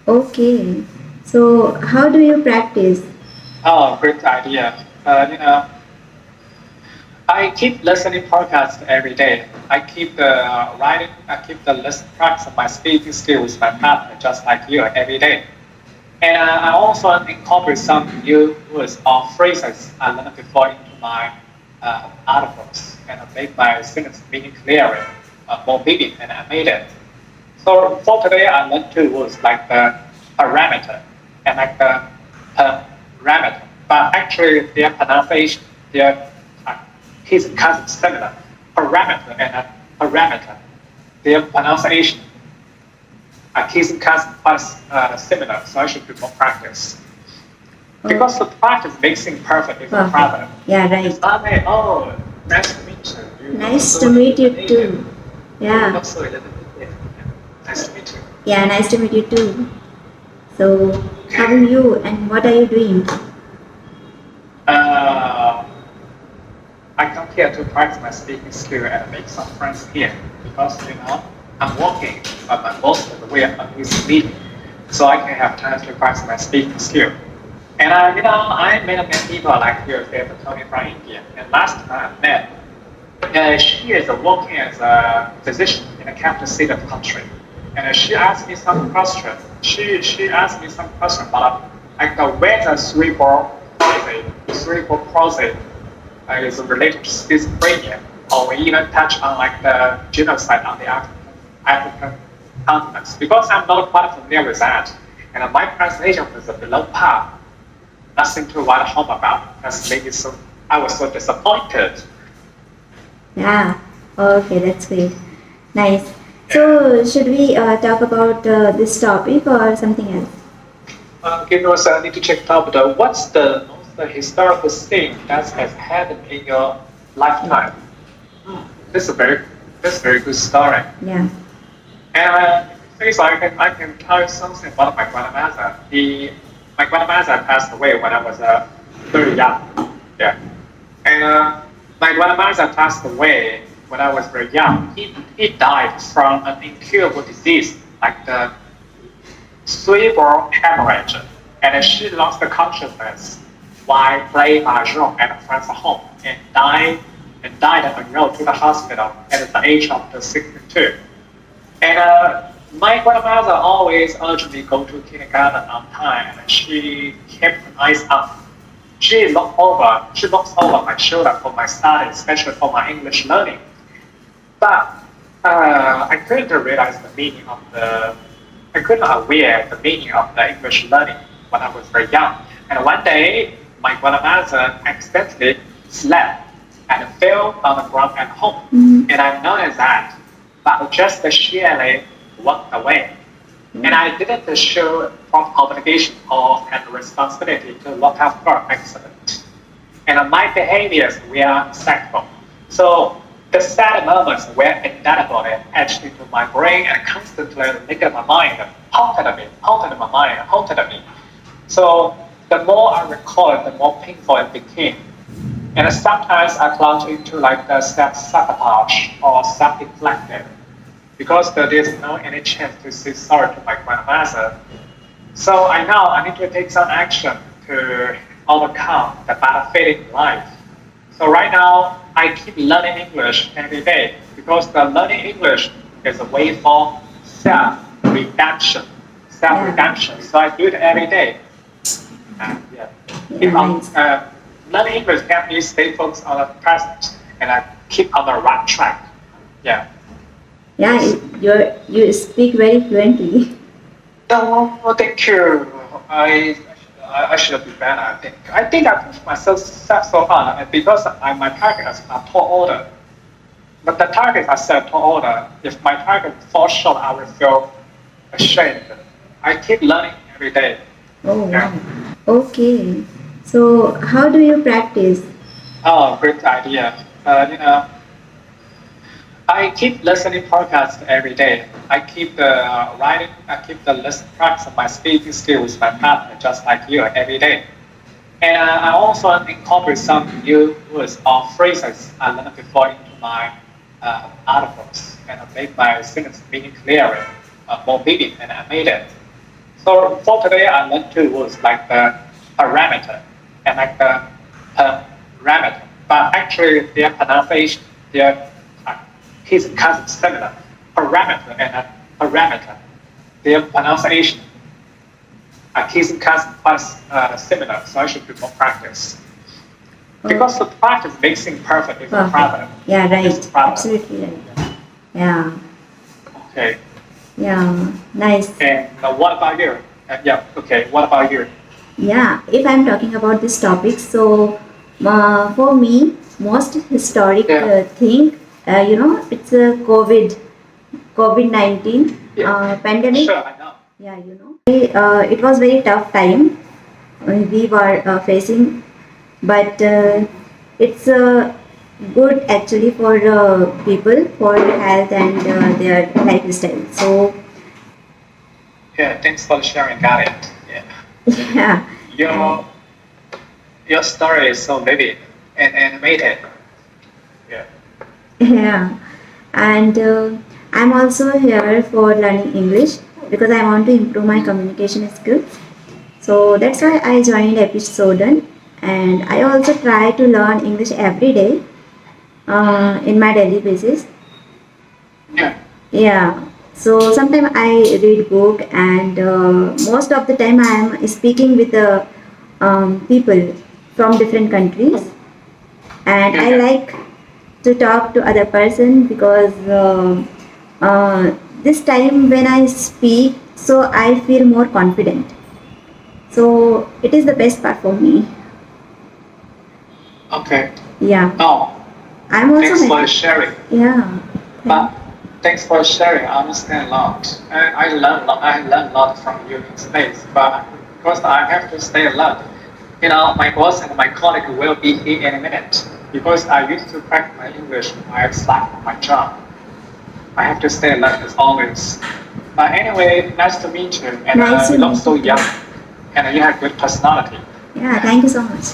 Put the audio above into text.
Okay. So, how do you practice? Oh, great idea. I keep listening podcasts every day. I keep writing. I keep the list practice my speaking skills with my partner, just like you, every day. And I also incorporate some new words or phrases I learned before into my articles and make my sentence meaning clearer, more vivid, and I made it. So for today, I learned two words like the parameter and like the parameter, but actually their pronunciation, their is kind of similar. Parameter and a parameter, their pronunciation is kind of quite similar. So I should do more practice Oh, because the practice makes things perfect is the perfect. problem. Yeah, It's right. not like, oh, nice to meet you. You look Nice so to meet you illuminated. too. You Yeah. look so illuminated. Nice to meet you. Yeah, nice to meet you too. So, how are Okay. you and what are you doing? Uh, I come here to practice my speaking skill and make some friends here because I'm working, but most of the way I'm with meeting, so I can have time to practice my speaking skill. And I met people like you, they're Tony from India. And last time I met, she is working as a physician in a capital city of the country. And she asked me some question. She asked me some question about like whether cerebral palsy is related to schizophrenia, or we even touch on like the genocide on the African continents. Because I'm not quite familiar with that, and my translation was below par. Nothing to write home about. That's maybe so. I was so disappointed. Yeah. Okay, that's great. Nice. Yeah. So, should we talk about this topic or something else? Give us, I need to check top the what's the most historical thing that has happened in your Yeah. lifetime? Hmm. This is a very good story. Yeah. And things I can tell you something about my grandmother. My grandmother passed away when I was very young. Yeah. And my grandmother passed away when I was very young. He died from an incurable disease like the cerebral hemorrhage, and she lost the consciousness while playing mahjong at a friend's home and died on the road to the hospital at the age of 62. And my grandmother always urged me to go to kindergarten on time, and she kept her eyes up. She looks over my shoulder for my studies, especially for my English learning. But I couldn't realize the meaning of the, I couldn't aware the meaning of the English learning when I was very young. And one day, my grandmother accidentally slept and fell on the ground at home. Mm-hmm. And I noticed that, but just sheerly walked away. And I didn't show proper obligation or had the responsibility to look after her accident. And my behaviors were unacceptable. So the sad moments were indelible and etched into my brain and constantly nicked my mind, haunted me. So the more I recall it, the more painful it became. And sometimes I plunge into like the self-sabotage or self-deflective because there is no any chance to say sorry to my grandmother. So I know I need to take some action to overcome the bad feeling in life. So right now I keep learning English every day because the learning English is a way for self-redemption. Yeah. Self-redemption. So I do it every day. And yeah, Yeah, keep on nice. learning English help me stay focused on the present and I keep on the right track. Yeah. Yeah, you speak very fluently. Oh, thank you. I should be better. I think I pushed myself so hard because my targets are tall order. But the targets are set tall order. If my target falls short, I will feel ashamed. I keep learning every day. Oh, Yeah. wow. Okay. So, how do you practice? Oh, great idea. I keep listening podcasts every day. I keep writing. I keep the list practice my speaking skills with my partner, just like you, every day. And I also incorporate some new words or phrases I learned before into my articles and make my sentence meaning clearer, more vivid, and I made it. So for today, I learned two words like the parameter and like the parameter. But actually, their pronunciation, their is kind of similar. Parameter and a parameter, their pronunciation is kind of quite similar. So I should do more practice. Because the practice makes things perfect is the problem. Yeah, right. It's the problem. Absolutely right. Yeah. Okay. Yeah. Nice. And what about you? Yeah. Okay. What about you? Yeah. If I'm talking about this topic, so for me, most historic thing, it's a COVID-19 pandemic. Sure, I know. Yeah, it was very tough time we were facing, but it's good actually for people for health and their lifestyle. So Yeah, thanks for sharing, got it. Yeah. yeah, Your story is so vivid and animated. Yeah. yeah, and I'm also here for learning English because I want to improve my communication skills. So that's why I joined episode, and I also try to learn English every day in my daily basis. Yeah. Yeah. So sometimes I read book, and most of the time I am speaking with people from different countries, and I like to talk to other person because this time when I speak, so I feel more confident. So it is the best part for me. Okay. Yeah. Oh, I'm also thanks for sharing. yeah. But thanks for sharing. I understand a lot. I learn a lot. I learn a lot from you in space. But because I have to stay alert, my boss and my colleague will be here in a minute. Because I used to practice my English while slack on my job. I have to stay alert as always. But anyway, nice to meet you. And Nice to you look meet so you. young. And you have good personality. Yeah, thank you so much.